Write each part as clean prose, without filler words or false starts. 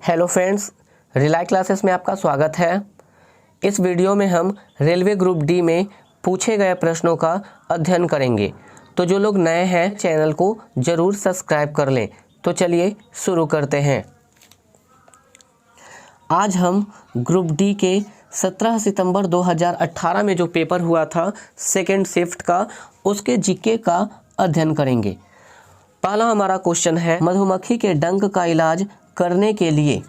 Hello friends, rely classes में आपका स्वागत है। इस वीडियो में हम रेलवे ग्रुप डी में पूछे गए प्रश्नों का अध्ययन करेंगे। तो जो लोग नए हैं चैनल को ज़रूर सब्सक्राइब कर लें। तो चलिए शुरू करते हैं। आज हम ग्रुप डी के 17 सितंबर 2018 में जो पेपर हुआ था सेकेंड शिफ्ट का, उसके जीके का अध्ययन करेंगे। पहला हमारा क्वेश्चन है, मधुमक्खी के डंक का इलाज करने के लिए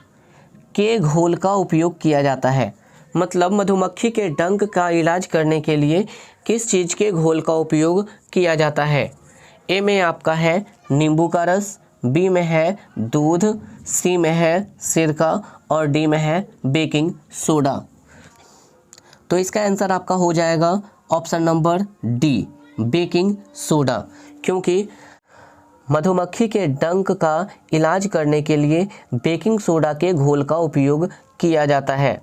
के घोल का उपयोग किया जाता है। मतलब मधुमक्खी के डंक का इलाज करने के लिए किस चीज़ के घोल का उपयोग किया जाता है। ए में आपका है नींबू का रस, बी में है दूध, सी में है सिरका और डी में है बेकिंग सोडा। तो इसका आंसर आपका हो जाएगा option number D, baking soda, क्योंकि मधुमक्खी के डंक का इलाज करने के लिए बेकिंग सोडा के घोल का उपयोग किया जाता है।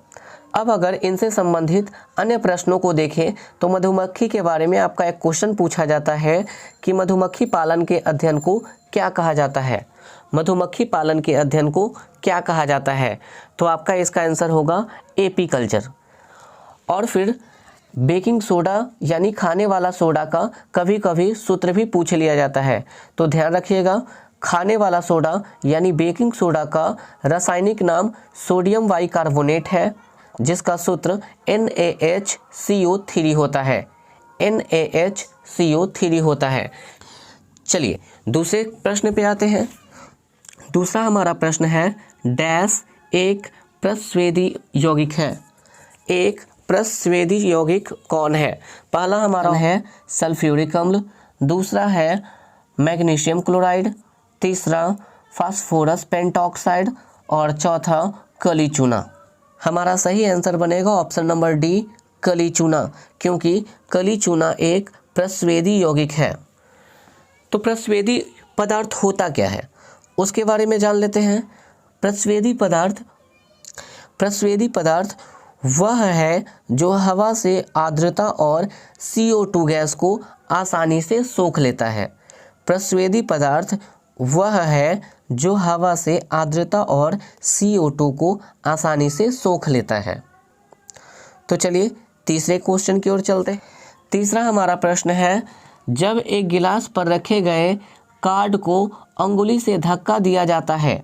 अब अगर इनसे संबंधित अन्य प्रश्नों को देखें तो मधुमक्खी के बारे में आपका एक क्वेश्चन पूछा जाता है कि मधुमक्खी पालन के अध्ययन को क्या कहा जाता है। मधुमक्खी पालन के अध्ययन को क्या कहा जाता है, तो आपका इसका आंसर होगा एपीकल्चर। और फिर बेकिंग सोडा यानी खाने वाला सोडा का कभी कभी सूत्र भी पूछ लिया जाता है। तो ध्यान रखिएगा, खाने वाला सोडा यानी बेकिंग सोडा का रासायनिक नाम सोडियम बाइकार्बोनेट है, जिसका सूत्र NaHCO3 होता है। NaHCO3 होता है। चलिए दूसरे प्रश्न पे आते हैं। दूसरा हमारा प्रश्न है, डैश एक प्रस्वेदी यौगिक है। एक प्रस्वेदी यौगिक कौन है? पहला हमारा है सल्फ्यूरिक अम्ल, दूसरा है मैग्नीशियम क्लोराइड, तीसरा फास्फोरस पेंटॉक्साइड और चौथा कली चूना। हमारा सही आंसर बनेगा ऑप्शन नंबर डी, कली चूना, क्योंकि कली चूना एक प्रस्वेदी यौगिक है। तो प्रस्वेदी पदार्थ होता क्या है उसके बारे में जान लेते हैं। प्रस्वेदी पदार्थ वह है जो हवा से आर्द्रता और CO2 गैस को आसानी से सोख लेता है। प्रस्वेदी पदार्थ वह है जो हवा से आर्द्रता और CO2 को आसानी से सोख लेता है। तो चलिए तीसरे क्वेश्चन की ओर चलते हैं। तीसरा हमारा प्रश्न है, जब एक गिलास पर रखे गए कार्ड को अंगुली से धक्का दिया जाता है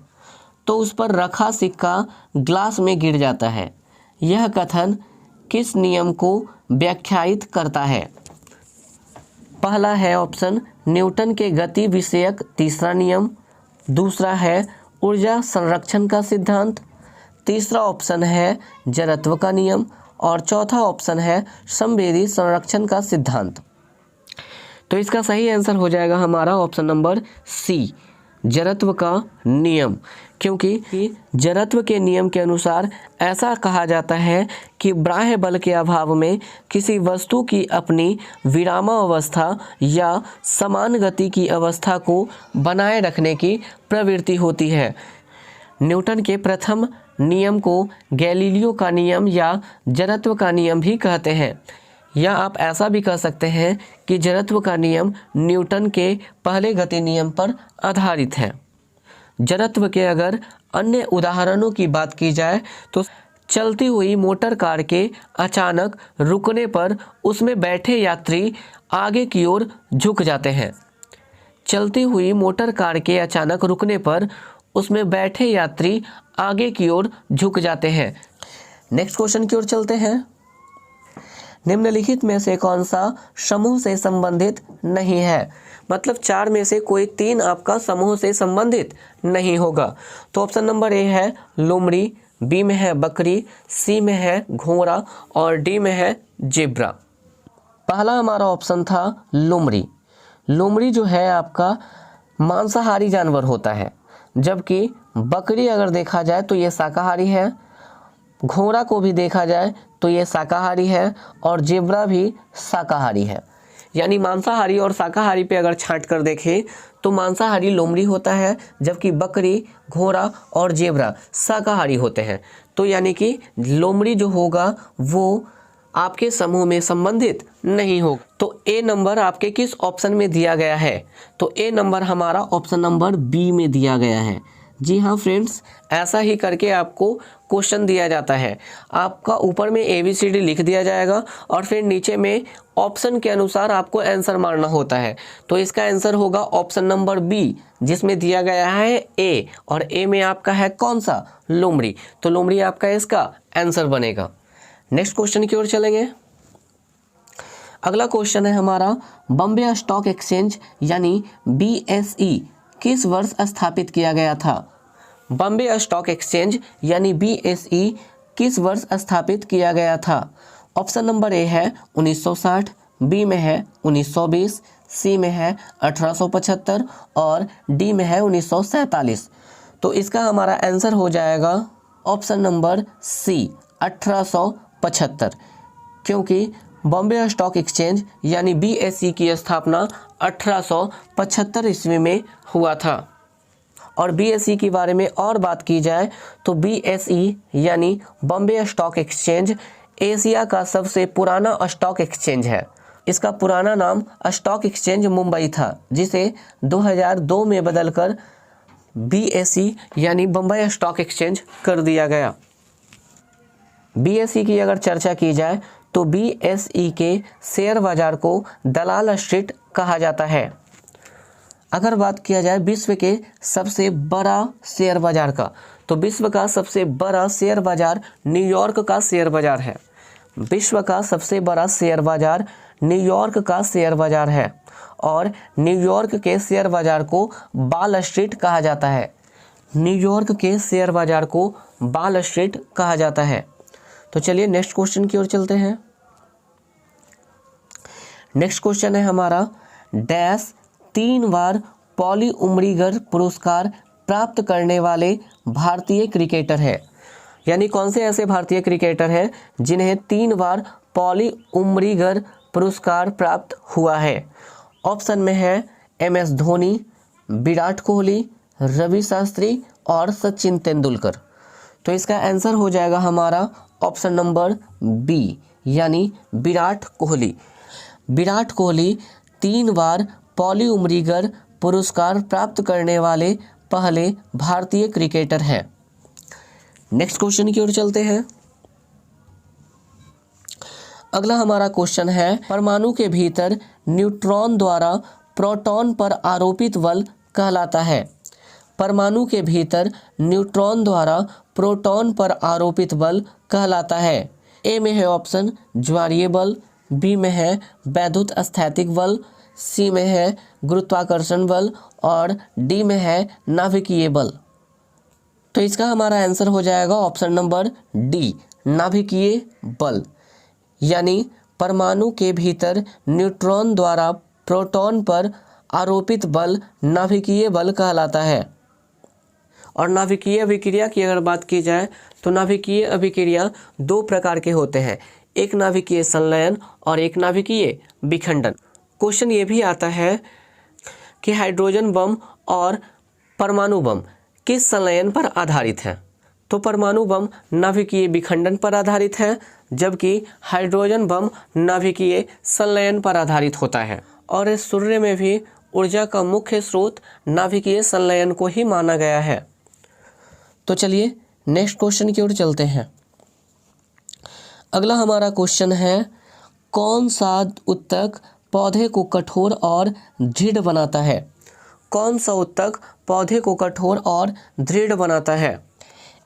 तो उस पर रखा सिक्का ग्लास में गिर जाता है। यह कथन किस नियम को व्याख्यायित करता है? पहला है ऑप्शन न्यूटन के गति विषयक तीसरा नियम, दूसरा है ऊर्जा संरक्षण का सिद्धांत, तीसरा ऑप्शन है जड़त्व का नियम और चौथा ऑप्शन है संवेदी संरक्षण का सिद्धांत। तो इसका सही आंसर हो जाएगा हमारा ऑप्शन नंबर सी, जड़त्व का नियम, क्योंकि जड़त्व के नियम के अनुसार ऐसा कहा जाता है कि बाह्य बल के अभाव में किसी वस्तु की अपनी विरामावस्था या समान गति की अवस्था को बनाए रखने की प्रवृत्ति होती है। न्यूटन के प्रथम नियम को गैलीलियो का नियम या जड़त्व का नियम भी कहते हैं, या आप ऐसा भी कह सकते हैं कि जड़त्व का नियम न्यूटन के पहले गति नियम पर आधारित है। जड़त्व के अगर अन्य उदाहरणों की बात की जाए तो चलती हुई मोटर कार के अचानक रुकने पर उसमें बैठे यात्री आगे की ओर झुक जाते हैं। चलती हुई मोटर कार के अचानक रुकने पर उसमें बैठे यात्री आगे की ओर झुक जाते हैं। नेक्स्ट क्वेश्चन की ओर चलते हैं। निम्नलिखित में से कौन सा समूह से संबंधित नहीं है? मतलब चार में से कोई तीन आपका समूह से संबंधित नहीं होगा। तो ऑप्शन नंबर ए है लोमड़ी, बी में है बकरी, सी में है घोड़ा और डी में है जेब्रा। पहला हमारा ऑप्शन था लोमड़ी। लोमड़ी जो है आपका मांसाहारी जानवर होता है, जबकि बकरी अगर देखा जाए तो ये शाकाहारी है, घोड़ा को भी देखा जाए तो ये शाकाहारी है और जेब्रा भी शाकाहारी है। यानी मांसाहारी और शाकाहारी पे अगर छांट कर देखें तो मांसाहारी लोमड़ी होता है, जबकि बकरी, घोड़ा और जेब्रा शाकाहारी होते हैं। तो यानी कि लोमड़ी जो होगा वो आपके समूह में संबंधित नहीं होगा। तो ए नंबर आपके किस ऑप्शन में दिया गया है? तो ए नंबर हमारा ऑप्शन नंबर बी में दिया गया है। जी हाँ फ्रेंड्स, ऐसा ही करके आपको क्वेश्चन दिया जाता है। आपका ऊपर में ABCD लिख दिया जाएगा और फिर नीचे में ऑप्शन के अनुसार आपको आंसर मारना होता है। तो इसका आंसर होगा ऑप्शन नंबर बी, जिसमें दिया गया है ए, और ए में आपका है कौन सा, लोमड़ी। तो लोमड़ी आपका इसका आंसर बनेगा। नेक्स्ट क्वेश्चन की ओर चलेंगे। अगला क्वेश्चन है हमारा, बॉम्बे स्टॉक एक्सचेंज यानी BSE किस वर्ष स्थापित किया गया था? बॉम्बे स्टॉक एक्सचेंज यानी BSE किस वर्ष स्थापित किया गया था? ऑप्शन नंबर ए है 1960, बी में है 1920, सी में है 1875 और डी में है 1947। तो इसका हमारा आंसर हो जाएगा ऑप्शन नंबर सी, 1875, क्योंकि बॉम्बे स्टॉक एक्सचेंज यानी BSE की स्थापना 1875 ईस्वी में हुआ था। और BSE के बारे में और बात की जाए तो BSE यानी बॉम्बे स्टॉक एक्सचेंज एशिया का सबसे पुराना स्टॉक एक्सचेंज है। इसका पुराना नाम स्टॉक एक्सचेंज मुंबई था, जिसे 2002 में बदलकर BSE यानी बॉम्बे स्टॉक एक्सचेंज कर दिया गया। BSE की अगर चर्चा की जाए तो BSE के शेयर बाजार को दलाल स्ट्रीट कहा जाता है। अगर बात किया जाए विश्व के सबसे बड़ा शेयर बाजार का, तो विश्व का सबसे बड़ा शेयर बाजार न्यूयॉर्क का शेयर बाजार है। विश्व का सबसे बड़ा शेयर बाजार न्यूयॉर्क का शेयर बाजार है और न्यूयॉर्क के शेयर बाजार को वॉल स्ट्रीट कहा जाता है। न्यूयॉर्क के शेयर बाजार को वॉल स्ट्रीट कहा जाता है। तो चलिए नेक्स्ट क्वेश्चन की ओर चलते हैं। नेक्स्ट क्वेश्चन है हमारा, डैश 3 बार पॉली उमरीगर पुरस्कार प्राप्त करने वाले भारतीय क्रिकेटर है। यानी कौन से ऐसे भारतीय क्रिकेटर हैं जिन्हें 3 बार पॉली उमरीगर पुरस्कार प्राप्त हुआ है? ऑप्शन में है MS धोनी, विराट कोहली, रवि शास्त्री और सचिन तेंदुलकर। तो इसका आंसर हो जाएगा हमारा ऑप्शन नंबर बी, यानी विराट कोहली। विराट कोहली 3 बार पॉली उमरीगर पुरस्कार प्राप्त करने वाले पहले भारतीय क्रिकेटर हैं। नेक्स्ट क्वेश्चन की ओर चलते हैं। अगला हमारा क्वेश्चन है, परमाणु के भीतर न्यूट्रॉन द्वारा प्रोटॉन पर आरोपित बल कहलाता है। परमाणु के भीतर न्यूट्रॉन द्वारा प्रोटॉन पर आरोपित बल कहलाता है। ए में है ऑप्शन ज्वारीय बल, बी में है वैद्युत स्थैतिक बल, सी में है गुरुत्वाकर्षण बल और डी में है नाभिकीय बल। तो इसका हमारा आंसर हो जाएगा ऑप्शन नंबर डी, नाभिकीय बल। यानी परमाणु के भीतर न्यूट्रॉन द्वारा प्रोटॉन पर आरोपित बल नाभिकीय बल कहलाता है। और नाभिकीय अभिक्रिया की अगर बात की जाए तो नाभिकीय अभिक्रिया 2 प्रकार के होते हैं, एक नाभिकीय संलयन और एक नाभिकीय विखंडन। क्वेश्चन ये भी आता है कि हाइड्रोजन बम और परमाणु बम किस संलयन पर आधारित है? तो परमाणु बम नाभिकीय विखंडन पर आधारित है, जबकि हाइड्रोजन बम नाभिकीय संलयन पर आधारित होता है। और इस सूर्य में भी ऊर्जा का मुख्य स्रोत नाभिकीय संलयन को ही माना गया है। तो चलिए नेक्स्ट क्वेश्चन की ओर चलते हैं। अगला हमारा क्वेश्चन है, कौन सा उत्तक पौधे को कठोर और दृढ़ बनाता है? कौन सा उत्तक पौधे को कठोर और दृढ़ बनाता है?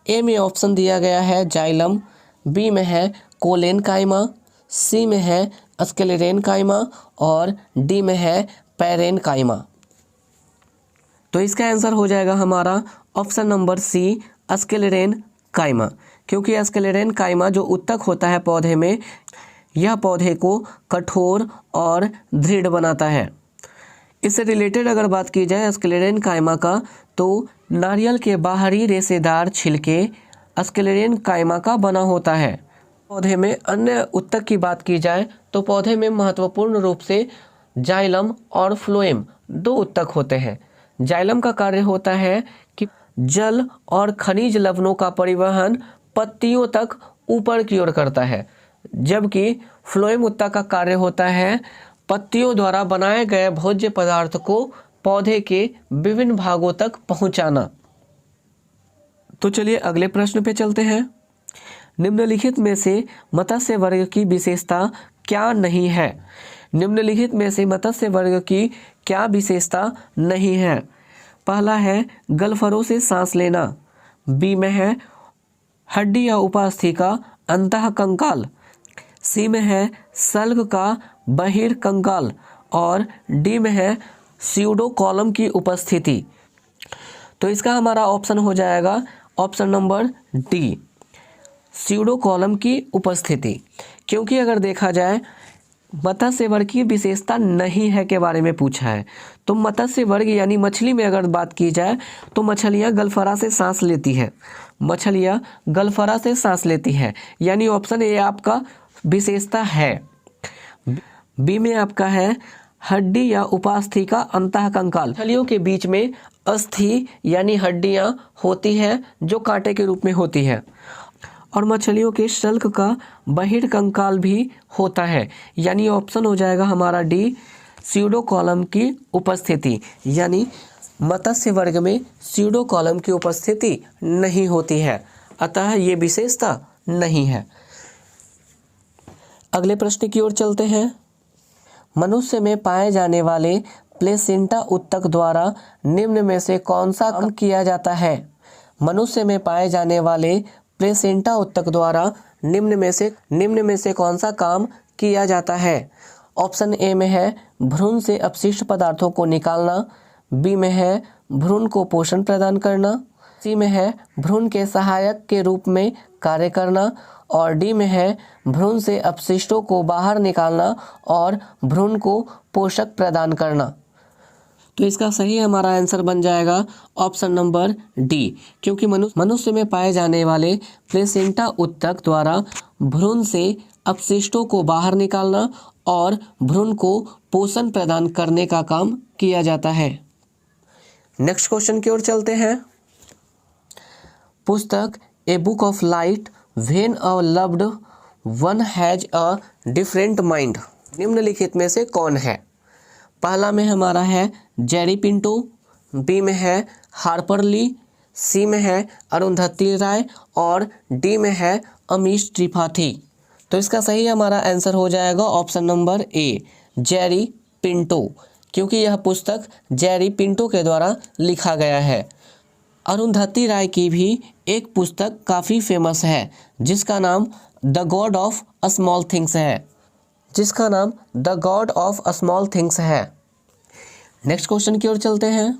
ए में ऑप्शन दिया गया है जाइलम, बी में है कोलेनकाइमा, सी में है स्क्लेरेनकाइमा और डी में है पैरेनकाइमा। तो इसका आंसर हो जाएगा हमारा ऑप्शन नंबर सी, स्क्लेरेनकाइमा, क्योंकि स्क्लेरेनकाइमा जो उत्तक होता है पौधे में, यह पौधे को कठोर और दृढ़ बनाता है। इससे रिलेटेड अगर बात की जाए स्क्लेरेनकाइमा का, तो नारियल के बाहरी रेशेदार छिलके स्क्लेरेनकाइमा का बना होता है। पौधे में अन्य उत्तक की बात की जाए तो पौधे में महत्वपूर्ण रूप से जाइलम और फ्लोएम 2 उत्तक होते हैं। जाइलम का कार्य होता है कि जल और खनिज लवणों का परिवहन पत्तियों तक ऊपर की ओर करता है, जबकि फ्लोएम उत्तक का कार्य होता है पत्तियों द्वारा बनाए गए भोज्य पदार्थ को पौधे के विभिन्न भागों तक पहुंचाना। तो चलिए अगले प्रश्न पे चलते हैं। निम्नलिखित में से मत्स्य वर्ग की विशेषता क्या नहीं है? निम्नलिखित में से मत्स्य वर्ग की क्या विशेषता नहीं है? पहला है गलफरों से सांस लेना, बी में है हड्डी या उपास्थि अंतः कंकाल, सी में है सल्ग का बहिर कंकाल और डी में है स्यूडो कॉलम की उपस्थिति। तो इसका हमारा ऑप्शन हो जाएगा option number D, pseudo column की उपस्थिति। क्योंकि अगर देखा जाए मत्स्य वर्ग की विशेषता नहीं है के बारे में पूछा है, तो मत्स्य वर्ग यानी मछली में अगर बात की जाए तो मछलियाँ गलफरा से सांस लेती है, मछलियाँ गलफरा से सांस लेती है, यानी ऑप्शन ए आपका विशेषता है। बी में आपका है हड्डी या उपास्थि अंतः कंकाल। मछलियों के बीच में अस्थि यानी हड्डियां होती है जो कांटे के रूप में होती है, और मछलियों के शल्क का बहिर कंकाल भी होता है, यानी ऑप्शन हो जाएगा हमारा डी, स्यूडो कॉलम की उपस्थिति। यानी मत्स्य वर्ग में स्यूडो कॉलम की उपस्थिति नहीं होती है, अतः ये विशेषता नहीं है। अगले प्रश्न की ओर चलते हैं। मनुष्य में पाए जाने वाले प्लेसेंटा ऊतक द्वारा निम्न में से कौन सा काम किया जाता है? मनुष्य में पाए जाने वाले प्लेसेंटा ऊतक द्वारा निम्न में से कौन सा काम किया जाता है? ऑप्शन ए में है भ्रूण से अपशिष्ट पदार्थों को निकालना, बी में है भ्रूण को पोषण प्रदान करना, सी में है भ्रूण के सहायक के रूप में कार्य करना और डी में है भ्रूण से अपशिष्टों को बाहर निकालना और भ्रूण को पोषक प्रदान करना। तो इसका सही हमारा आंसर बन जाएगा ऑप्शन नंबर डी, क्योंकि मनुष्य में पाए जाने वाले प्लेसेंटा ऊतक द्वारा भ्रूण से अपशिष्टों को बाहर निकालना और भ्रूण को पोषण प्रदान करने का काम किया जाता है। नेक्स्ट क्वेश्चन की ओर चलते हैं। पुस्तक a book of light when a loved one has a different mind निम्नलिखित में से कौन है? पहला में हमारा है जेरी पिंटो, बी में है हार्पर ली, सी में है अरुंधति राय और डी में है अमीश त्रिपाठी। तो इसका सही हमारा आंसर हो जाएगा option number A, Jerry Pinto, क्योंकि यह पुस्तक जेरी पिंटो के द्वारा लिखा गया है। अरुंधति राय की भी एक पुस्तक काफ़ी फेमस है जिसका नाम the God of small things है, जिसका नाम the God of small things है। नेक्स्ट क्वेश्चन की ओर चलते हैं।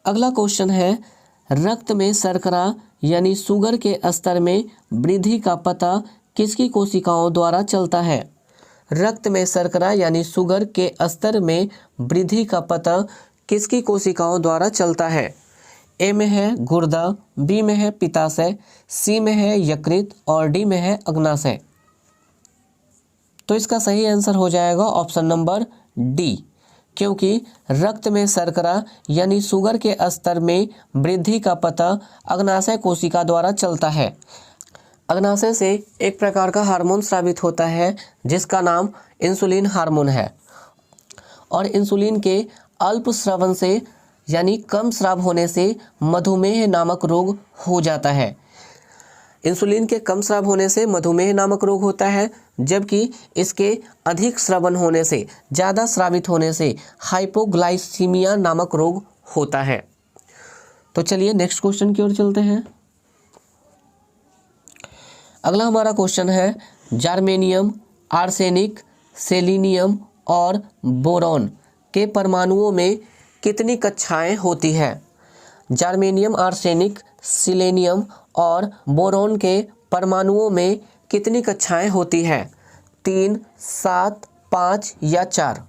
अगला क्वेश्चन है रक्त में शर्करा यानी शुगर के स्तर में वृद्धि का पता किसकी कोशिकाओं द्वारा चलता है? रक्त में शर्करा यानी शुगर के स्तर में वृद्धि का पता किसकी कोशिकाओं द्वारा चलता है? ए में है गुर्दा, बी में है पित्ताशय, सी में है यकृत और डी में है अग्नाशय। तो इसका सही आंसर हो जाएगा ऑप्शन नंबर डी, क्योंकि रक्त में शर्करा यानी शुगर के स्तर में वृद्धि का पता अग्नाशय कोशिका द्वारा चलता है। अग्नाशय से एक प्रकार का हार्मोन स्रावित होता है जिसका नाम इंसुलिन हार्मोन है, और इंसुलिन के अल्प स्रावन से यानी कम स्राव होने से मधुमेह नामक रोग हो जाता है। इंसुलिन के कम स्राव होने से मधुमेह नामक रोग होता है, जबकि इसके अधिक स्रवण होने से, ज़्यादा स्रावित होने से हाइपोग्लाइसीमिया नामक रोग होता है। तो चलिए नेक्स्ट क्वेश्चन की ओर चलते हैं। अगला हमारा क्वेश्चन है जर्मेनियम, आर्सेनिक, सेलेनियम और बोरॉन के परमाणुओं में कितनी कक्षाएं होती है? जर्मेनियम, आर्सेनिक, सेलेनियम और बोरॉन के परमाणुओं में कितनी कक्षाएं होती है? 3, 7, 5 या 4?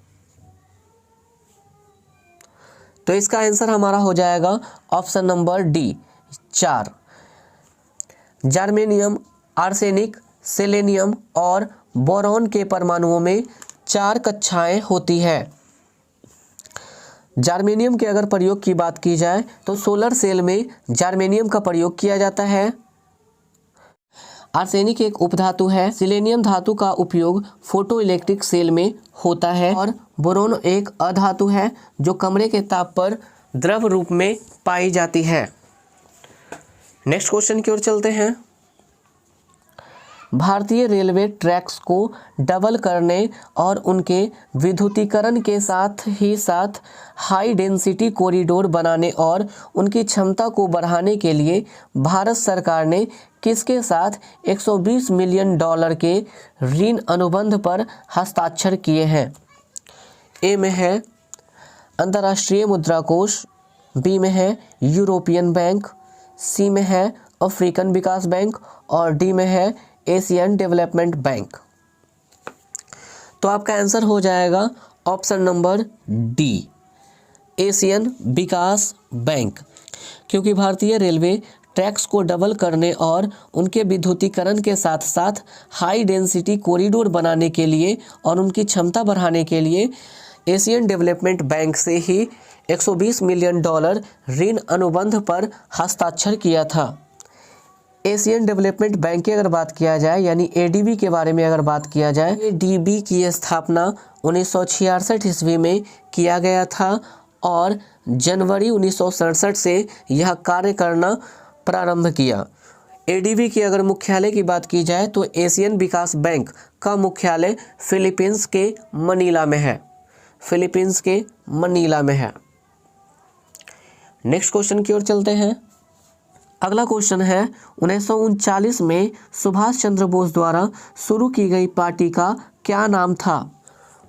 तो इसका आंसर हमारा हो जाएगा option number D, 4। Germanium, arsenic, selenium और बोरॉन के परमाणुओं में 4 कक्षाएं होती है। जर्मेनियम के अगर प्रयोग की बात की जाए तो सोलर सेल में जर्मेनियम का प्रयोग किया जाता है। आर्सेनिक एक उपधातु है। सेलेनियम धातु का उपयोग फोटो इलेक्ट्रिक सेल में होता है और बोरॉन एक अधातु है जो कमरे के ताप पर द्रव रूप में पाई जाती है। नेक्स्ट क्वेश्चन की ओर चलते हैं। भारतीय रेलवे ट्रैक्स को डबल करने और उनके विद्युतीकरण के साथ ही साथ हाई डेंसिटी कॉरिडोर बनाने और उनकी क्षमता को बढ़ाने के लिए भारत सरकार ने किसके साथ 120 मिलियन डॉलर के ऋण अनुबंध पर हस्ताक्षर किए हैं? ए में है अंतर्राष्ट्रीय मुद्रा कोष, बी में है यूरोपियन बैंक, सी में है अफ्रीकन विकास बैंक और डी में है एशियन डेवलपमेंट बैंक। तो आपका आंसर हो जाएगा ऑप्शन नंबर डी, एशियन विकास बैंक। क्योंकि भारतीय रेलवे ट्रैक्स को डबल करने और उनके विद्युतीकरण के साथ साथ हाई डेंसिटी कॉरिडोर बनाने के लिए और उनकी क्षमता बढ़ाने के लिए एशियन डेवलपमेंट बैंक से ही 120 मिलियन डॉलर ऋण अनुबंध पर हस्ताक्षर किया था। एशियन डेवलपमेंट बैंक की अगर बात किया जाए यानी एडीबी के बारे में अगर बात किया जाए, एडीबी की स्थापना 1966 ईस्वी में किया गया था और जनवरी 1967 से यह कार्य करना प्रारंभ किया। एडीबी की अगर मुख्यालय की बात की जाए तो एशियन विकास बैंक का मुख्यालय फिलीपींस के मनीला में है, फिलीपींस के मनीला में है। नेक्स्ट क्वेश्चन की ओर चलते हैं। अगला क्वेश्चन है 1939 में सुभाष चंद्र बोस द्वारा शुरू की गई पार्टी का क्या नाम था?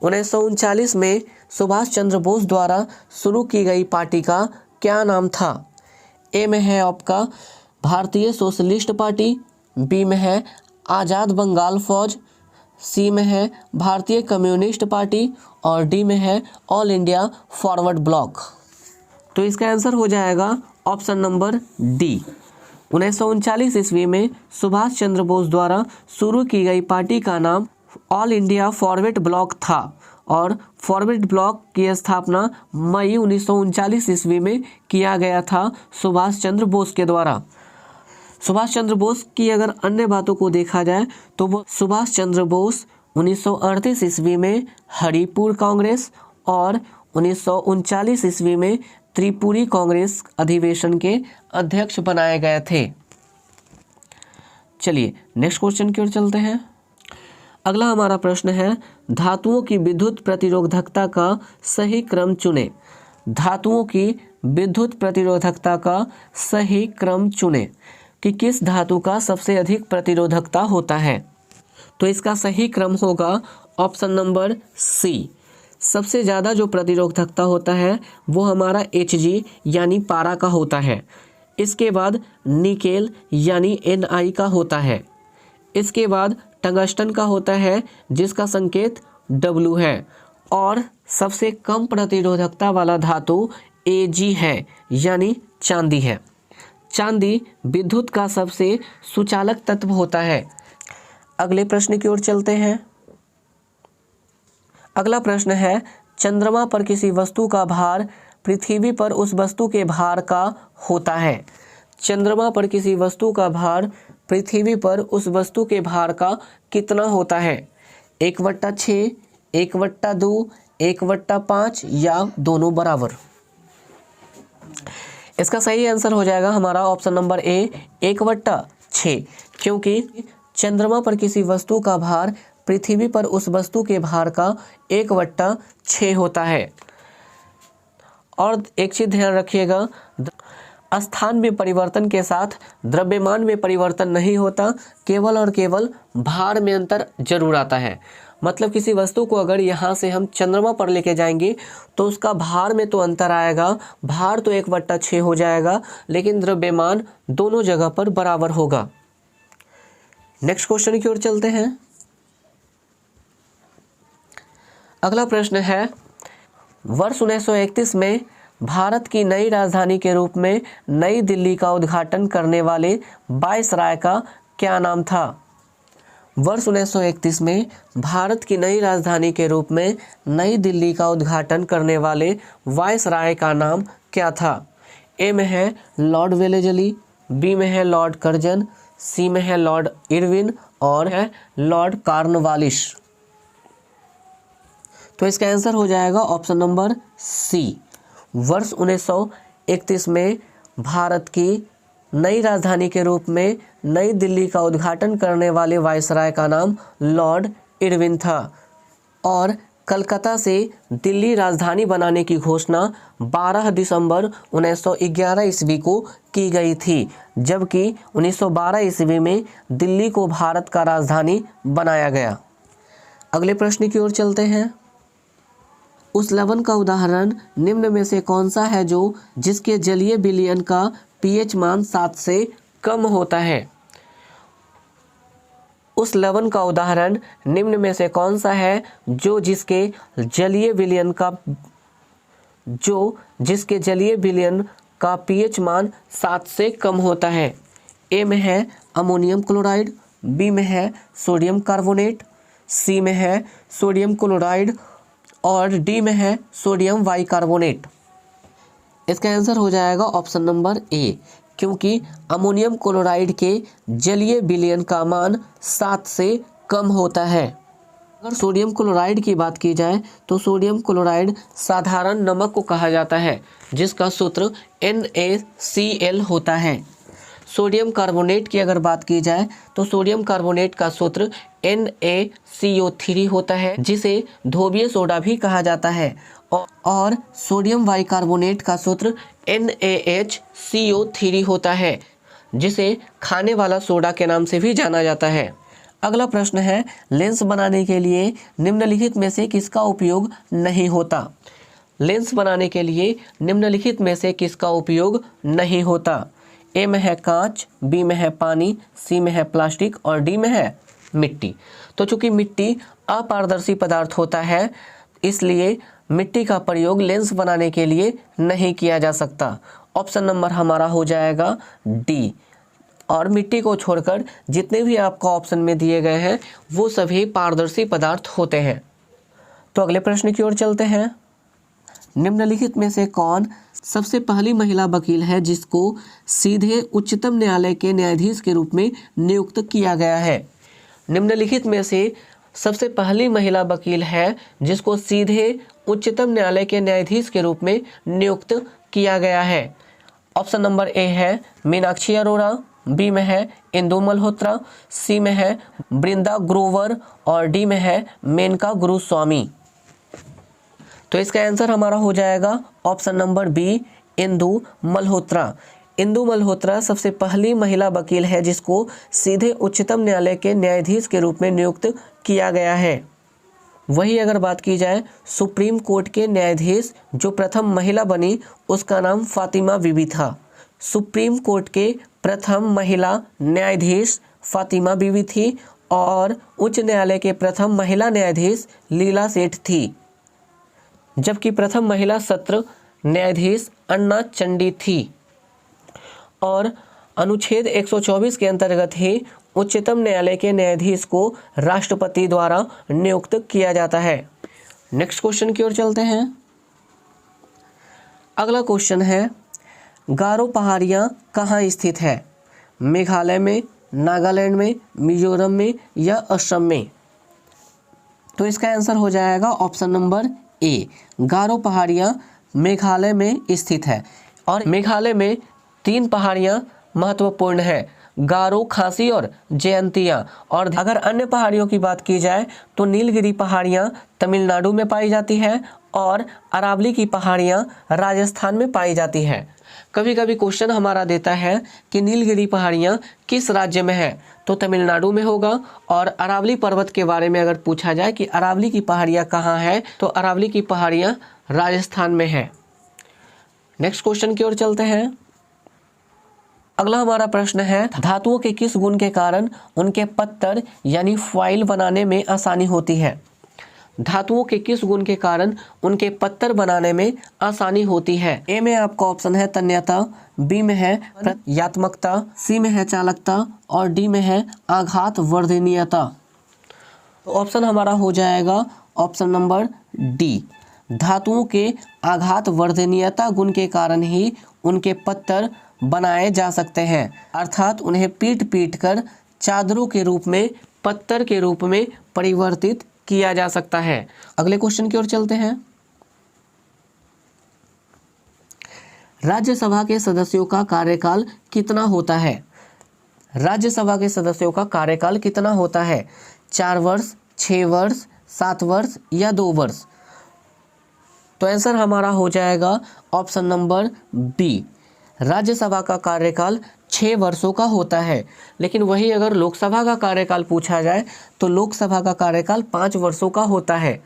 1939 में सुभाष चंद्र बोस द्वारा शुरू की गई पार्टी का क्या नाम था? ए में है आपका भारतीय सोशलिस्ट पार्टी, बी में है आज़ाद बंगाल फौज, सी में है भारतीय कम्युनिस्ट पार्टी और डी में है ऑल इंडिया फॉरवर्ड ब्लॉक। तो इसका आंसर हो जाएगा ऑप्शन नंबर डी। 1939 ईस्वी में सुभाष चंद्र बोस द्वारा शुरू की गई पार्टी का नाम ऑल इंडिया फॉरवर्ड ब्लॉक था और फॉरवर्ड ब्लॉक की स्थापना मई 1939 ईस्वी में किया गया था सुभाष चंद्र बोस के द्वारा। सुभाष चंद्र बोस की अगर अन्य बातों को देखा जाए तो वो सुभाष चंद्र बोस 1938 ईस्वी में हरिपुर कांग्रेस और 1939 ईस्वी में त्रिपुरी कांग्रेस अधिवेशन के अध्यक्ष बनाए गए थे। चलिए नेक्स्ट क्वेश्चन की ओर चलते हैं। अगला हमारा प्रश्न है धातुओं की विद्युत प्रतिरोधकता का सही क्रम चुनें। धातुओं की विद्युत प्रतिरोधकता का सही क्रम चुनें कि किस धातु का सबसे अधिक प्रतिरोधकता होता है। तो इसका सही क्रम होगा ऑप्शन नंबर सी। सबसे ज़्यादा जो प्रतिरोधकता होता है वो हमारा Hg यानी पारा का होता है। इसके बाद निकेल यानी Ni का होता है। इसके बाद टंगस्टन का होता है जिसका संकेत W है और सबसे कम प्रतिरोधकता वाला धातु Ag है यानी चांदी है। चांदी विद्युत का सबसे सुचालक तत्व होता है। अगले प्रश्न की ओर चलते हैं। अगला प्रश्न है चंद्रमा पर किसी वस्तु का भार पृथ्वी पर उस वस्तु के भार का होता है। चंद्रमा पर किसी वस्तु का भार पृथ्वी पर उस वस्तु के भार का कितना होता है? 1/6, 1/2, 1/5 या दोनों बराबर। इसका सही आंसर हो जाएगा हमारा ऑप्शन नंबर ए 1/6, क्योंकि चंद्रमा पर किसी वस्तु का भार पृथ्वी पर उस वस्तु के भार का 1/6 होता है। और एक चीज ध्यान रखिएगा, स्थान में परिवर्तन के साथ द्रव्यमान में परिवर्तन नहीं होता, केवल और केवल भार में अंतर जरूर आता है। मतलब किसी वस्तु को अगर यहाँ से हम चंद्रमा पर लेके जाएंगे तो उसका भार में तो अंतर आएगा, भार तो 1/6 हो जाएगा, लेकिन द्रव्यमान दोनों जगह पर बराबर होगा। नेक्स्ट क्वेश्चन की ओर चलते हैं। अगला प्रश्न है वर्ष 1931 में भारत की नई राजधानी के रूप में नई दिल्ली का उद्घाटन करने वाले वायसराय का क्या नाम था? वर्ष 1931 में भारत की नई राजधानी के रूप में नई दिल्ली का उद्घाटन करने वाले वायसराय का नाम क्या था? ए में है लॉर्ड वेलेजली, बी में है लॉर्ड कर्जन, सी में है लॉर्ड इरविन और है लॉर्ड कॉर्नवालिस। तो इसका आंसर हो जाएगा ऑप्शन नंबर सी। वर्ष 1931 में भारत की नई राजधानी के रूप में नई दिल्ली का उद्घाटन करने वाले वायसराय का नाम लॉर्ड इरविन था और कलकत्ता से दिल्ली राजधानी बनाने की घोषणा 12 दिसंबर 1911 ईस्वी को की गई थी, जबकि 1912 ईस्वी में दिल्ली को भारत का राजधानी बनाया गया। अगले प्रश्न की ओर चलते हैं। उस लवण का उदाहरण निम्न में से कौन सा है जो जिसके जलीय विलयन का pH मान 7 से कम होता है? उस लवण का उदाहरण निम्न में से कौन सा है जो जिसके जलीय विलयन का pH मान 7 से कम होता है? ए में है अमोनियम क्लोराइड, बी में है सोडियम कार्बोनेट, सी में है सोडियम क्लोराइड और डी में है सोडियम बाइकार्बोनेट। इसका आंसर हो जाएगा ऑप्शन नंबर ए, क्योंकि अमोनियम क्लोराइड के जलीय विलयन का मान 7 से कम होता है। अगर सोडियम क्लोराइड की बात की जाए तो सोडियम क्लोराइड साधारण नमक को कहा जाता है, जिसका सूत्र NaCl होता है। सोडियम कार्बोनेट की अगर बात की जाए तो सोडियम कार्बोनेट का सूत्र NaCO3 होता है, जिसे धोबिय सोडा भी कहा जाता है। और सोडियम बाइकार्बोनेट का सूत्र NaHCO3 होता है, जिसे खाने वाला सोडा के नाम से भी जाना जाता है। अगला प्रश्न है, लेंस बनाने के लिए निम्नलिखित में से किसका उपयोग नहीं होता? लेंस बनाने के लिए निम्नलिखित में से किसका उपयोग नहीं होता? ए में है कांच, बी में है पानी, सी में है प्लास्टिक और डी में है मिट्टी। तो चूंकि मिट्टी अपारदर्शी पदार्थ होता है, इसलिए मिट्टी का प्रयोग लेंस बनाने के लिए नहीं किया जा सकता। ऑप्शन नंबर हमारा हो जाएगा डी। और मिट्टी को छोड़कर जितने भी आपको ऑप्शन में दिए गए हैं वो सभी पारदर्शी पदार्थ होते हैं। तो अगले प्रश्न की ओर चलते हैं। निम्नलिखित में से कौन सबसे पहली महिला वकील है जिसको सीधे उच्चतम न्यायालय के न्यायाधीश के रूप में नियुक्त किया गया है? निम्नलिखित में से सबसे पहली महिला वकील है जिसको सीधे उच्चतम न्यायालय के न्यायाधीश के रूप में नियुक्त किया गया है। ऑप्शन नंबर ए है मीनाक्षी अरोड़ा, बी में है इंदु मल्होत्रा, सी में है बृंदा ग्रोवर और डी में है मेनका गुरुस्वामी। तो इसका आंसर हमारा हो जाएगा option number B, Indu Malhotra. Indu Malhotra सबसे पहली महिला वकील है जिसको सीधे उच्चतम न्यायालय के न्यायाधीश के रूप में नियुक्त किया गया है। वही अगर बात की जाए सुप्रीम कोर्ट के न्यायाधीश जो प्रथम महिला बनी, उसका नाम फातिमा बीबी था। सुप्रीम कोर्ट के प्रथम महिला न्यायाधीश फातिमा बीबी थी और उच्च न्यायालय के प्रथम महिला न्यायाधीश लीला सेठ थी, जबकि प्रथम महिला सत्र न्यायाधीश अन्ना चंडी थी। और अनुच्छेद 124 के अंतर्गत ही उच्चतम न्यायालय के न्यायाधीश को राष्ट्रपति द्वारा नियुक्त किया जाता है। नेक्स्ट क्वेश्चन की ओर चलते हैं। अगला क्वेश्चन है, गारो पहाड़ियाँ कहाँ स्थित है? मेघालय में, नागालैंड में, मिजोरम में या असम में? तो इसका आंसर हो जाएगा ऑप्शन नंबर ए, गारो पहाड़ियाँ मेघालय में स्थित है। और मेघालय में 3 पहाड़ियाँ महत्वपूर्ण है, गारो, खासी और जयंतिया। और अगर अन्य पहाड़ियों की बात की जाए तो नीलगिरी पहाड़ियाँ तमिलनाडु में पाई जाती है और अरावली की पहाड़ियाँ राजस्थान में पाई जाती है। कभी कभी क्वेश्चन हमारा देता है कि नीलगिरी पहाड़ियाँ किस राज्य में है, तो तमिलनाडु में होगा। और अरावली पर्वत के बारे में अगर पूछा जाए कि अरावली की पहाड़ियाँ कहाँ है, तो अरावली की पहाड़ियाँ राजस्थान में है। नेक्स्ट क्वेश्चन की ओर चलते हैं। अगला हमारा प्रश्न है, धातुओं के किस गुण के कारण उनके पत्तर यानी फॉइल बनाने में आसानी होती है? धातुओं के किस गुण के कारण उनके पत्तर बनाने में आसानी होती है? ए में आपका ऑप्शन है तन्यता, बी में है यात्मकता, सी में है चालकता और डी में है आघात वर्धनीयता। तो ऑप्शन हमारा हो जाएगा ऑप्शन नंबर डी। धातुओं के आघात वर्धनीयता गुण के कारण ही उनके पत्तर बनाए जा सकते हैं, अर्थात उन्हें पीट पीट कर चादरों के रूप में, पत्तर के रूप में परिवर्तित किया जा सकता है। अगले क्वेश्चन की ओर चलते हैं। राज्यसभा के सदस्यों का कार्यकाल कितना होता है? राज्यसभा के सदस्यों का कार्यकाल कितना होता है? 4 वर्ष, 6 वर्ष, 7 वर्ष या 2 वर्ष? तो आंसर हमारा हो जाएगा ऑप्शन नंबर बी। राज्यसभा का कार्यकाल 6 वर्षों का होता है, लेकिन वही अगर लोकसभा का कार्यकाल पूछा जाए तो लोकसभा का कार्यकाल 5 वर्षों का होता है।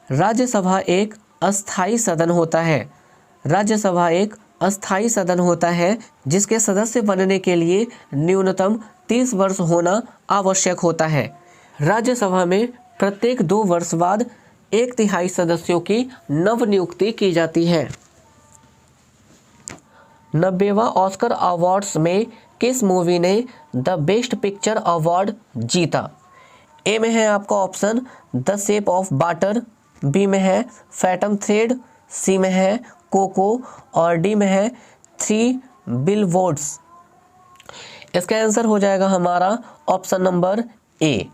राज्यसभा एक अस्थाई सदन होता है। राज्यसभा एक अस्थाई सदन होता है जिसके सदस्य बनने के लिए न्यूनतम 30 वर्ष होना आवश्यक होता है। राज्यसभा में प्रत्येक 2 वर्ष बाद 1/3 सदस्यों की नवनियुक्ति की जाती है। 90वां ऑस्कर अवार्ड्स में किस मूवी ने द बेस्ट पिक्चर अवार्ड जीता? ए में है आपका option the shape of water, B में है फैटम थ्रेड, सी में है कोको और डी में है 3 बिलबोर्ड्स। इसका आंसर हो जाएगा हमारा ऑप्शन नंबर ए,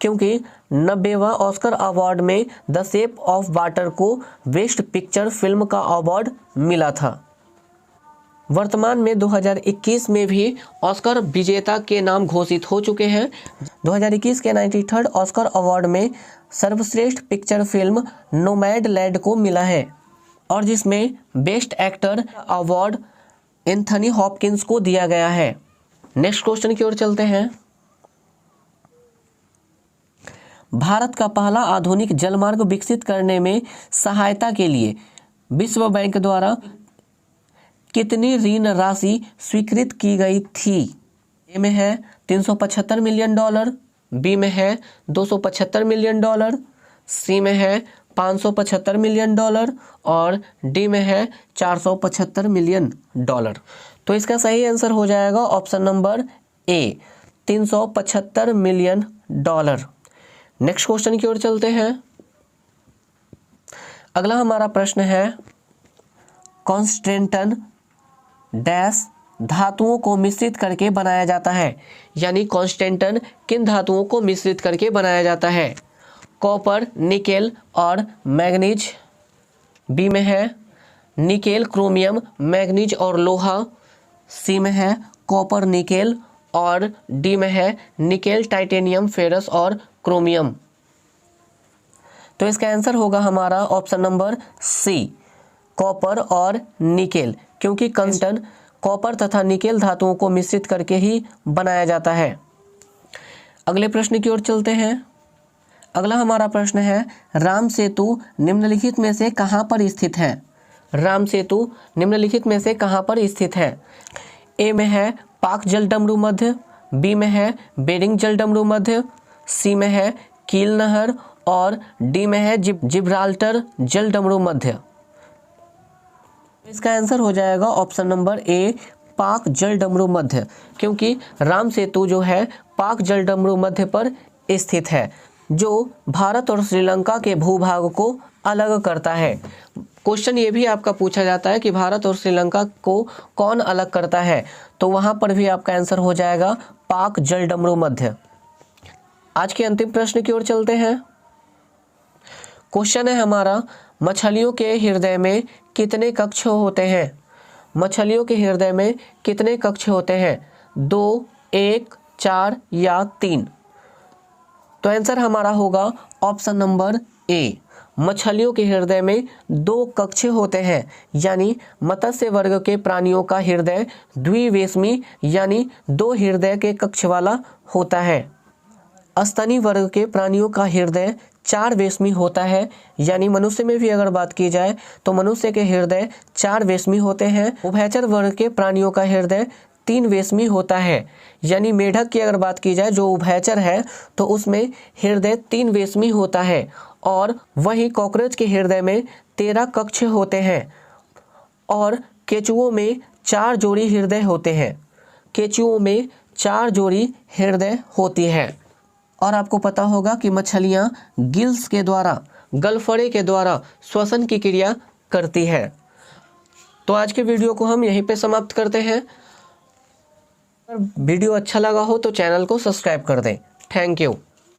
क्योंकि 90वां ऑस्कर अवार्ड में द शेप ऑफ वाटर को बेस्ट पिक्चर फिल्म का अवार्ड मिला था। वर्तमान में 2021 में भी ऑस्कर विजेता के नाम घोषित हो चुके हैं। 2021 के 93rd ऑस्कर अवार्ड में सर्वश्रेष्ठ पिक्चर फिल्म नोमैडलैंड को मिला है, और जिसमें best actor award Anthony Hopkins को दिया गया है। नेक्स्ट क्वेश्चन की ओर चलते हैं। भारत का पहला आधुनिक जलमार्ग विकसित करने में सहायता के लिए विश्व बैंक द्वारा कितनी ऋण राशि स्वीकृत की गई थी? ए में है $375 मिलियन, बी में है $275 मिलियन, सी में है $575 मिलियन और डी में है $475 मिलियन। तो इसका सही आंसर हो जाएगा option number A, $375 million. Next question की ओर चलते हैं। अगला हमारा प्रश्न है, कॉन्स्टेंटन डैश धातुओं को मिश्रित करके बनाया जाता है। यानी कॉन्स्टेंटन किन धातुओं को मिश्रित करके बनाया जाता है? कॉपर, निकेल और मैग्नीज। बी में है निकेल, क्रोमियम, मैग्नीज और लोहा। सी में है कॉपर, निकेल और डी में है निकेल, टाइटेनियम, फेरस और क्रोमियम। तो इसका आंसर होगा हमारा ऑप्शन नंबर सी, कॉपर और निकेल, क्योंकि कॉन्स्टेंट कॉपर तथा निकेल धातुओं को मिश्रित करके ही बनाया जाता है। अगले प्रश्न की ओर चलते हैं। अगला हमारा प्रश्न है, राम सेतु निम्नलिखित में से कहाँ पर स्थित है? राम सेतु निम्नलिखित में से कहाँ पर स्थित है? ए में है पाक जलडमरू मध्य, बी में है बेरिंग जलडमरू मध्य, सी में है कील नहर और डी में है जिब्राल्टर जलडमरू मध्य। इसका आंसर हो जाएगा ऑप्शन नंबर ए, पाक जलडमरू मध्य, क्योंकि राम सेतु जो है पाक जलडमरू मध्य पर स्थित है, जो भारत और श्रीलंका के भूभाग को अलग करता है। क्वेश्चन ये भी आपका पूछा जाता है कि भारत और श्रीलंका को कौन अलग करता है, तो वहां पर भी आपका आंसर हो जाएगा पाक जलडमरू मध्य। आज के अंतिम प्रश्न की ओर चलते हैं। क्वेश्चन है हमारा, मछलियों के हृदय में कितने कक्ष होते हैं? मछलियों के हृदय में कितने कक्ष होते हैं? 2, 1, 4 या 3? तो आंसर हमारा होगा ऑप्शन नंबर ए, मछलियों के हृदय में 2 कक्ष होते हैं। यानी मत्स्य वर्ग के प्राणियों का हृदय द्विवेशमी यानी 2 हृदय के कक्ष वाला होता है। स्तनी वर्ग के प्राणियों का हृदय 4 वेशमी होता है। यानी मनुष्य में भी अगर बात की जाए तो मनुष्य के हृदय 4 वेशमी होते हैं। उभयचर वर्ग के प्राणियों का हृदय 3 वेशमी होता है। यानी मेढक की अगर बात की जाए जो उभयचर है तो उसमें हृदय 3 वेशमी होता है। और वहीं कॉकरोच के हृदय में 13 कक्ष होते हैं। और केचुओं में 4 जोड़ी हृदय होते हैं। केचुओं में 4 जोड़ी हृदय होती है। और आपको पता होगा कि मछलियाँ गिल्स के द्वारा, गलफड़े के द्वारा श्वसन की क्रिया करती है। तो आज के वीडियो को हम यहीं पे समाप्त करते हैं। अगर वीडियो अच्छा लगा हो तो चैनल को सब्सक्राइब कर दें। Thank you.